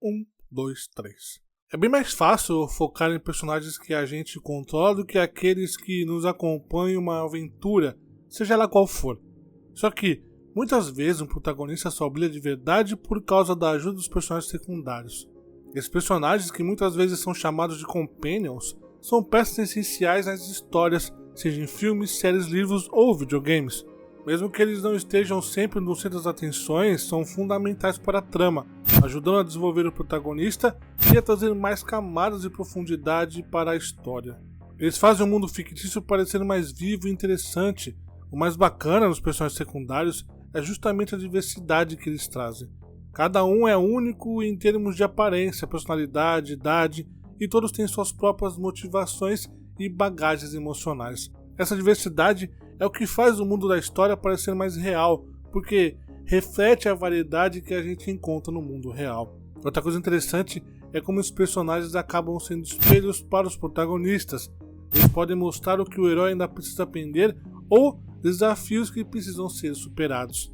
Um, dois, três. É bem mais fácil focar em personagens que a gente controla do que aqueles que nos acompanham em uma aventura, seja ela qual for. Só que, muitas vezes, um protagonista só brilha de verdade por causa da ajuda dos personagens secundários. Esses personagens, que muitas vezes são chamados de companions, são peças essenciais nas histórias, seja em filmes, séries, livros ou videogames. Mesmo que eles não estejam sempre no centro das atenções, são fundamentais para a trama, ajudando a desenvolver o protagonista e a trazer mais camadas de profundidade para a história. Eles fazem o mundo fictício parecer mais vivo e interessante. O mais bacana nos personagens secundários é justamente a diversidade que eles trazem. Cada um é único em termos de aparência, personalidade, idade, e todos têm suas próprias motivações e bagagens emocionais. Essa diversidade é o que faz o mundo da história parecer mais real, porque reflete a variedade que a gente encontra no mundo real. Outra coisa interessante é como os personagens acabam sendo espelhos para os protagonistas. Eles podem mostrar o que o herói ainda precisa aprender ou desafios que precisam ser superados.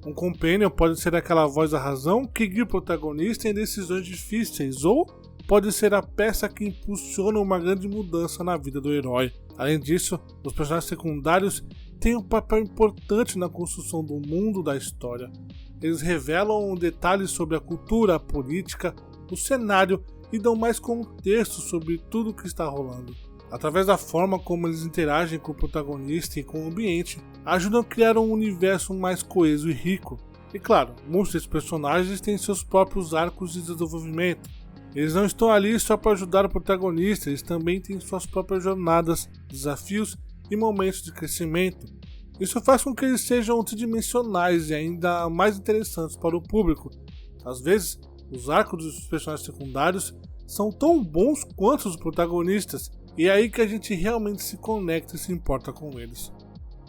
Um companion pode ser aquela voz da razão que guia o protagonista em decisões difíceis, ou pode ser a peça que impulsiona uma grande mudança na vida do herói. Além disso, os personagens secundários têm um papel importante na construção do mundo da história. Eles revelam detalhes sobre a cultura, a política, o cenário e dão mais contexto sobre tudo o que está rolando. Através da forma como eles interagem com o protagonista e com o ambiente, ajudam a criar um universo mais coeso e rico. E claro, muitos desses personagens têm seus próprios arcos de desenvolvimento. Eles não estão ali só para ajudar o protagonista, eles também têm suas próprias jornadas, desafios e momentos de crescimento. Isso faz com que eles sejam tridimensionais e ainda mais interessantes para o público. Às vezes, os arcos dos personagens secundários são tão bons quanto os protagonistas, e é aí que a gente realmente se conecta e se importa com eles.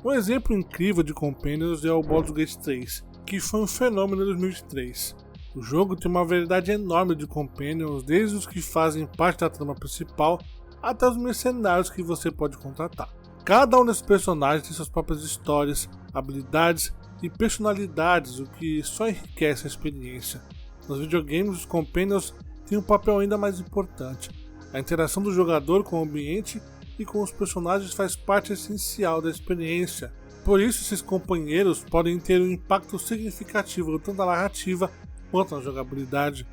Um exemplo incrível de Companions é o Baldur's Gate 3, que foi um fenômeno em 2003. O jogo tem uma variedade enorme de Companions, desde os que fazem parte da trama principal até os mercenários que você pode contratar. Cada um desses personagens tem suas próprias histórias, habilidades e personalidades, o que só enriquece a experiência. Nos videogames, os Companions têm um papel ainda mais importante. A interação do jogador com o ambiente e com os personagens faz parte essencial da experiência. Por isso, esses companheiros podem ter um impacto significativo tanto na narrativa quanto na jogabilidade.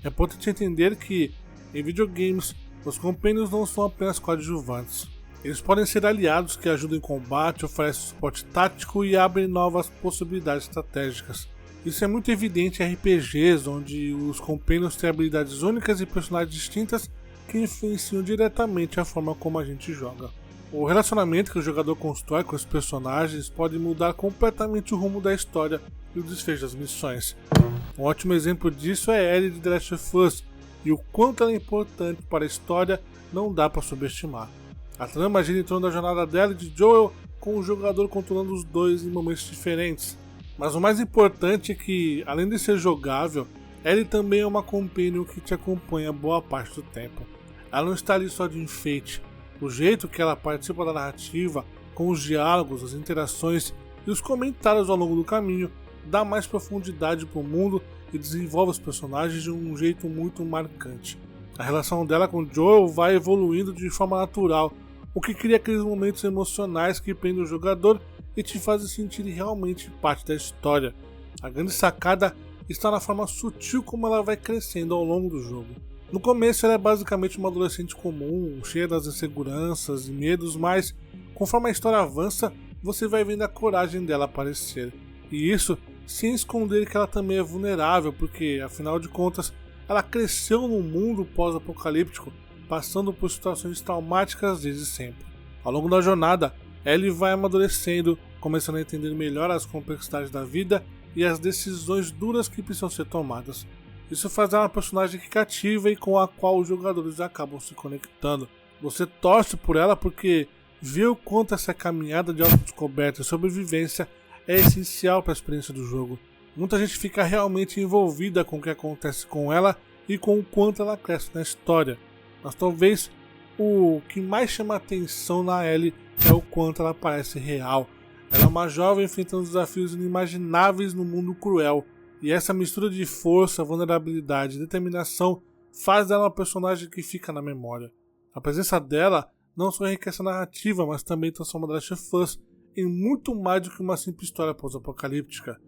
É importante entender que, em videogames, os companions não são apenas coadjuvantes. Eles podem ser aliados que ajudam em combate, oferecem suporte tático e abrem novas possibilidades estratégicas. Isso é muito evidente em RPGs, onde os companions têm habilidades únicas e personagens distintas que influenciam diretamente a forma como a gente joga. O relacionamento que o jogador constrói com os personagens pode mudar completamente o rumo da história e o desfecho das missões. Um ótimo exemplo disso é Ellie de The Last of Us, e o quanto ela é importante para a história não dá para subestimar. A trama gira em torno da jornada dela e de Joel, com o jogador controlando os dois em momentos diferentes. Mas o mais importante é que, além de ser jogável, Ellie também é uma companion que te acompanha boa parte do tempo. Ela não está ali só de enfeite. O jeito que ela participa da narrativa, com os diálogos, as interações e os comentários ao longo do caminho, dá mais profundidade para o mundo e desenvolve os personagens de um jeito muito marcante. A relação dela com Joel vai evoluindo de forma natural, o que cria aqueles momentos emocionais que prendem o jogador e te fazem sentir realmente parte da história. A grande sacada está na forma sutil como ela vai crescendo ao longo do jogo. No começo ela é basicamente uma adolescente comum, cheia das inseguranças e medos, mas conforme a história avança, você vai vendo a coragem dela aparecer. E isso sem esconder que ela também é vulnerável, porque afinal de contas ela cresceu num mundo pós-apocalíptico, passando por situações traumáticas desde sempre. Ao longo da jornada, Ellie vai amadurecendo, começando a entender melhor as complexidades da vida e as decisões duras que precisam ser tomadas. Isso faz ela uma personagem que cativa e com a qual os jogadores acabam se conectando. Você torce por ela porque vê o quanto essa caminhada de autodescoberta e sobrevivência é essencial para a experiência do jogo. Muita gente fica realmente envolvida com o que acontece com ela e com o quanto ela cresce na história. Mas talvez o que mais chama atenção na Ellie é o quanto ela parece real. Ela é uma jovem enfrentando desafios inimagináveis no mundo cruel, e essa mistura de força, vulnerabilidade e determinação faz dela uma personagem que fica na memória. A presença dela não só enriquece a narrativa, mas também transforma The Last of Us em muito mais do que uma simples história pós-apocalíptica.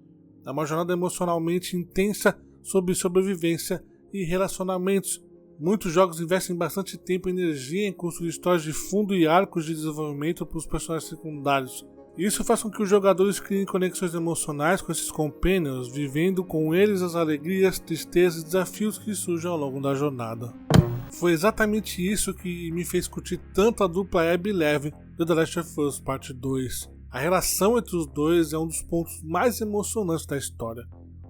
É uma jornada emocionalmente intensa sobre sobrevivência e relacionamentos. Muitos jogos investem bastante tempo e energia em construir histórias de fundo e arcos de desenvolvimento para os personagens secundários. Isso faz com que os jogadores criem conexões emocionais com esses companions, vivendo com eles as alegrias, tristezas e desafios que surgem ao longo da jornada. Foi exatamente isso que me fez curtir tanto a dupla Abby e Lev do The Last of Us Parte 2. A relação entre os dois é um dos pontos mais emocionantes da história.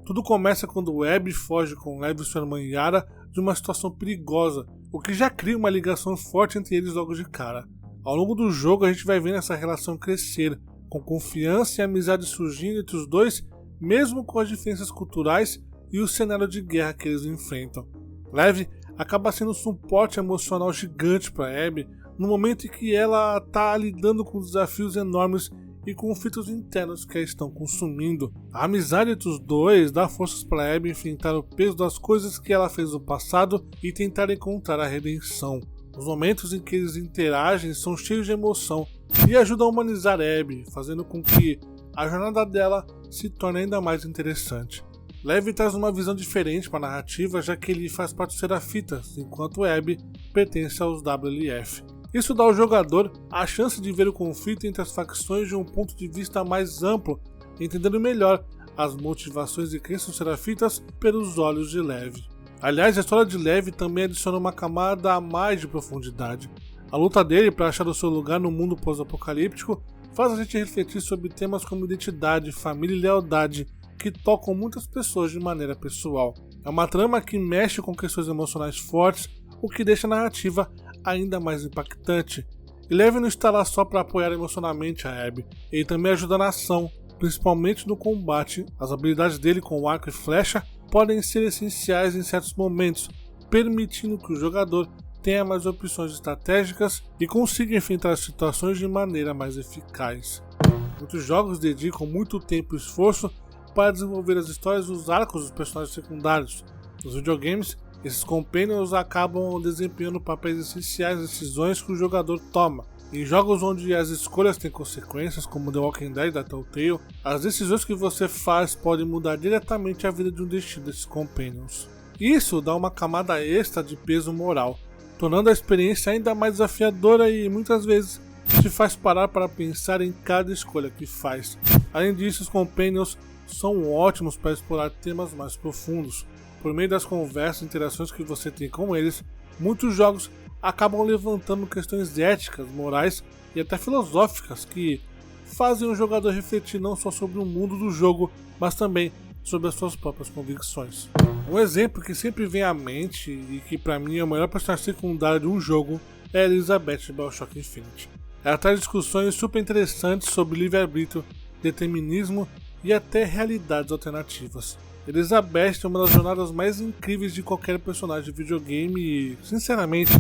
Tudo começa quando Abby foge com Lev e sua irmã Yara de uma situação perigosa, o que já cria uma ligação forte entre eles logo de cara. Ao longo do jogo a gente vai vendo essa relação crescer, com confiança e amizade surgindo entre os dois, mesmo com as diferenças culturais e o cenário de guerra que eles enfrentam. Lev acaba sendo um suporte emocional gigante para Abby no momento em que ela está lidando com desafios enormes e conflitos internos que a estão consumindo. A amizade entre os dois dá forças para Abby enfrentar o peso das coisas que ela fez no passado e tentar encontrar a redenção. Os momentos em que eles interagem são cheios de emoção e ajudam a humanizar Abby, fazendo com que a jornada dela se torne ainda mais interessante. Lev traz uma visão diferente para a narrativa, já que ele faz parte dos Serafitas, enquanto Abby pertence aos WLF. Isso dá ao jogador a chance de ver o conflito entre as facções de um ponto de vista mais amplo, entendendo melhor as motivações e crenças dos Serafitas pelos olhos de Lev. Aliás, a história de Lev também adiciona uma camada a mais de profundidade. A luta dele para achar o seu lugar no mundo pós-apocalíptico faz a gente refletir sobre temas como identidade, família e lealdade, que tocam muitas pessoas de maneira pessoal. É uma trama que mexe com questões emocionais fortes, o que deixa a narrativa ainda mais impactante. E Lev não está lá só para apoiar emocionalmente a Abby, ele também ajuda na ação, principalmente no combate. As habilidades dele com arco e flecha podem ser essenciais em certos momentos, permitindo que o jogador tenha mais opções estratégicas e consiga enfrentar as situações de maneira mais eficaz. Muitos jogos dedicam muito tempo e esforço para desenvolver as histórias e os arcos dos personagens secundários. Nos videogames, esses companions acabam desempenhando papéis essenciais nas decisões que o jogador toma. Em jogos onde as escolhas têm consequências, como The Walking Dead da Telltale, as decisões que você faz podem mudar diretamente a vida de um destino desses companions. Isso dá uma camada extra de peso moral, tornando a experiência ainda mais desafiadora e muitas vezes te faz parar para pensar em cada escolha que faz. Além disso, os companions são ótimos para explorar temas mais profundos. Por meio das conversas e interações que você tem com eles, muitos jogos acabam levantando questões éticas, morais e até filosóficas que fazem o jogador refletir não só sobre o mundo do jogo, mas também sobre as suas próprias convicções. Um exemplo que sempre vem à mente e que para mim é o melhor personagem secundário de um jogo é a Elizabeth de BioShock Infinite. Ela traz discussões super interessantes sobre livre-arbítrio, determinismo e até realidades alternativas. Elizabeth é uma das jornadas mais incríveis de qualquer personagem de videogame e, sinceramente,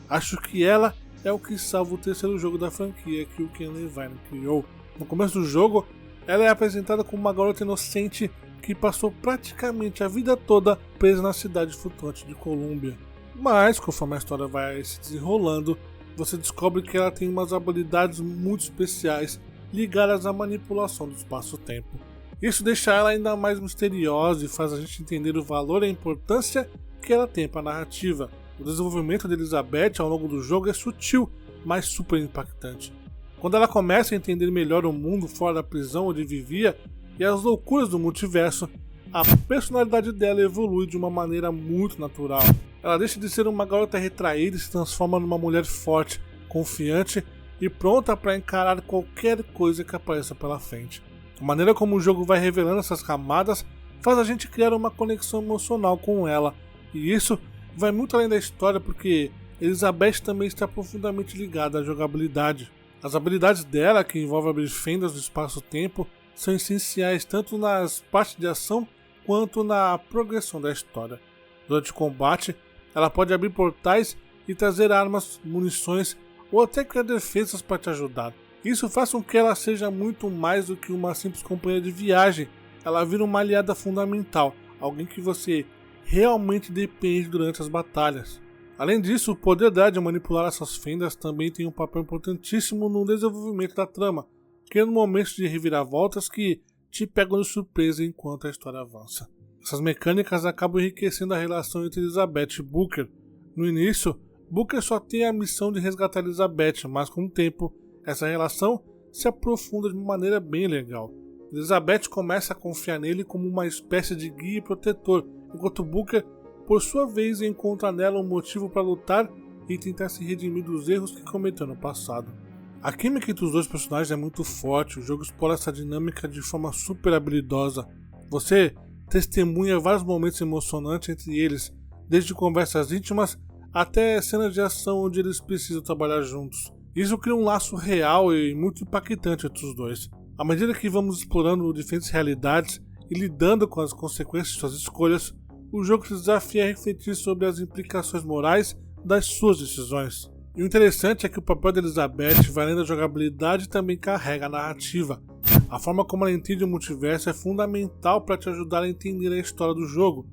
acho que ela é o que salva o terceiro jogo da franquia que o Ken Levine criou. No começo do jogo, ela é apresentada como uma garota inocente que passou praticamente a vida toda presa na cidade flutuante de Colômbia. Mas, conforme a história vai se desenrolando, você descobre que ela tem umas habilidades muito especiais ligadas à manipulação do espaço-tempo. Isso deixa ela ainda mais misteriosa e faz a gente entender o valor e a importância que ela tem para a narrativa. O desenvolvimento de Elizabeth ao longo do jogo é sutil, mas super impactante. Quando ela começa a entender melhor o mundo fora da prisão onde vivia e as loucuras do multiverso, a personalidade dela evolui de uma maneira muito natural. Ela deixa de ser uma garota retraída e se transforma numa mulher forte, confiante e pronta para encarar qualquer coisa que apareça pela frente. A maneira como o jogo vai revelando essas camadas faz a gente criar uma conexão emocional com ela, e isso vai muito além da história porque Elizabeth também está profundamente ligada à jogabilidade. As habilidades dela, que envolvem abrir fendas do espaço-tempo, são essenciais tanto nas partes de ação quanto na progressão da história. Durante o combate, ela pode abrir portais e trazer armas, munições ou até criar defesas para te ajudar. Isso faz com que ela seja muito mais do que uma simples companheira de viagem. Ela vira uma aliada fundamental, alguém que você realmente depende durante as batalhas. Além disso, o poder dela de manipular essas fendas também tem um papel importantíssimo no desenvolvimento da trama, criando momentos de reviravoltas que te pegam de surpresa enquanto a história avança. Essas mecânicas acabam enriquecendo a relação entre Elizabeth e Booker. No início, Booker só tem a missão de resgatar Elizabeth, mas com o tempo, essa relação se aprofunda de uma maneira bem legal. Elizabeth começa a confiar nele como uma espécie de guia e protetor, enquanto Booker, por sua vez, encontra nela um motivo para lutar e tentar se redimir dos erros que cometeu no passado. A química entre os dois personagens é muito forte, o jogo explora essa dinâmica de forma super habilidosa. Você testemunha vários momentos emocionantes entre eles, desde conversas íntimas até cenas de ação onde eles precisam trabalhar juntos. Isso cria um laço real e muito impactante entre os dois. À medida que vamos explorando diferentes realidades e lidando com as consequências de suas escolhas, o jogo te desafia a refletir sobre as implicações morais das suas decisões. E o interessante é que o papel de Elizabeth, vai além da jogabilidade, também carrega a narrativa. A forma como ela entende o multiverso é fundamental para te ajudar a entender a história do jogo.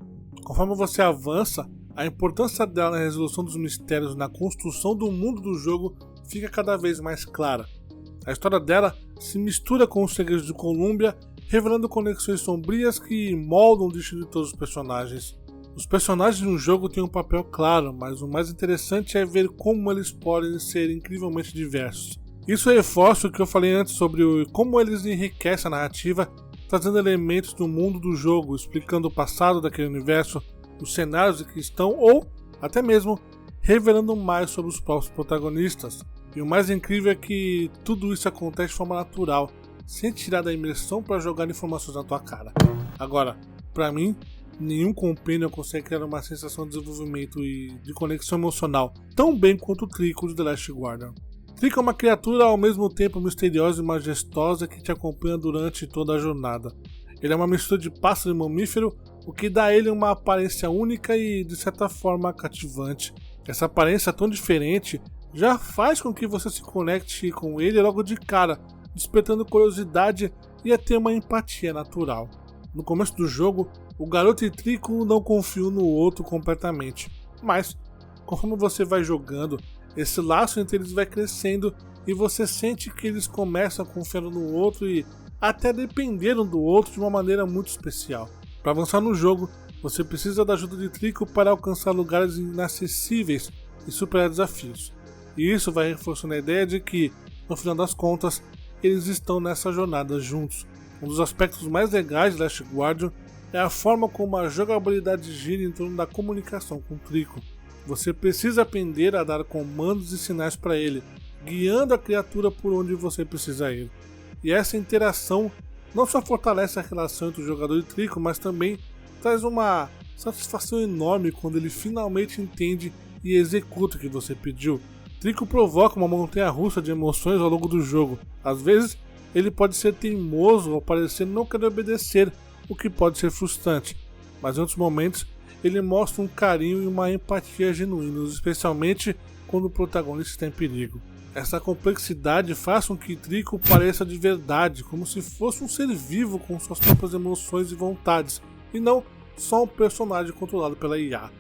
Conforme você avança, a importância dela na resolução dos mistérios e na construção do mundo do jogo fica cada vez mais clara. A história dela se mistura com os segredos de Columbia, revelando conexões sombrias que moldam o destino de todos os personagens. Os personagens no jogo têm um papel claro, mas o mais interessante é ver como eles podem ser incrivelmente diversos. Isso reforça o que eu falei antes sobre como eles enriquecem a narrativa, trazendo elementos do mundo do jogo, explicando o passado daquele universo, os cenários em que estão ou, até mesmo, revelando mais sobre os próprios protagonistas. E o mais incrível é que tudo isso acontece de forma natural, sem tirar da imersão para jogar informações na tua cara. Agora, para mim, nenhum companion consegue criar uma sensação de desenvolvimento e de conexão emocional tão bem quanto o Trico de The Last Guardian. Trico é uma criatura ao mesmo tempo misteriosa e majestosa que te acompanha durante toda a jornada. Ele é uma mistura de pássaro e mamífero, o que dá a ele uma aparência única e, de certa forma, cativante. Essa aparência tão diferente já faz com que você se conecte com ele logo de cara, despertando curiosidade e até uma empatia natural. No começo do jogo, o garoto e Trico não confiam no outro completamente, mas conforme você vai jogando, esse laço entre eles vai crescendo e você sente que eles começam a confiar no outro e até depender um do outro de uma maneira muito especial. Para avançar no jogo, você precisa da ajuda de Trico para alcançar lugares inacessíveis e superar desafios. E isso vai reforçando a ideia de que, no final das contas, eles estão nessa jornada juntos. Um dos aspectos mais legais de Last Guardian é a forma como a jogabilidade gira em torno da comunicação com Trico. Você precisa aprender a dar comandos e sinais para ele, guiando a criatura por onde você precisa ir. E essa interação não só fortalece a relação entre o jogador e Trico, mas também traz uma satisfação enorme quando ele finalmente entende e executa o que você pediu. Trico provoca uma montanha-russa de emoções ao longo do jogo. Às vezes, ele pode ser teimoso ao parecer não querer obedecer, o que pode ser frustrante, mas em outros momentos ele mostra um carinho e uma empatia genuínos, especialmente quando o protagonista está em perigo. Essa complexidade faz com que Trico pareça de verdade, como se fosse um ser vivo com suas próprias emoções e vontades, e não só um personagem controlado pela IA.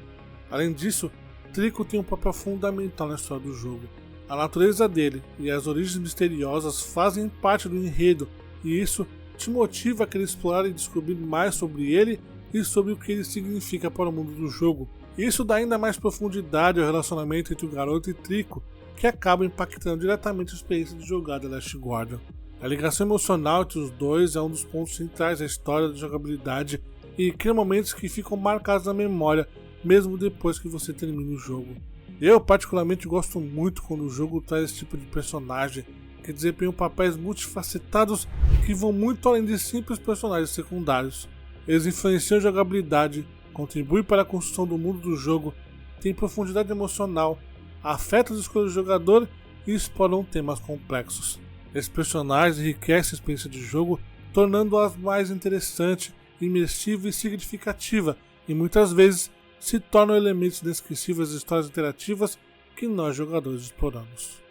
Além disso, Trico tem um papel fundamental na história do jogo. A natureza dele e as origens misteriosas fazem parte do enredo, e isso te motiva a querer explorar e descobrir mais sobre ele e sobre o que ele significa para o mundo do jogo. Isso dá ainda mais profundidade ao relacionamento entre o garoto e Trico, que acaba impactando diretamente a experiência de jogar The Last Guardian. A ligação emocional entre os dois é um dos pontos centrais da história da jogabilidade e cria momentos que ficam marcados na memória, mesmo depois que você termina o jogo. Eu particularmente gosto muito quando o jogo traz esse tipo de personagem, que desempenham papéis multifacetados que vão muito além de simples personagens secundários. Eles influenciam a jogabilidade, contribuem para a construção do mundo do jogo, têm profundidade emocional, afetam as escolhas do jogador e exploram temas complexos. Esses personagens enriquecem a experiência de jogo, tornando-as mais interessante, imersiva e significativa, e muitas vezes se tornam elementos inesquecíveis das histórias interativas que nós jogadores exploramos.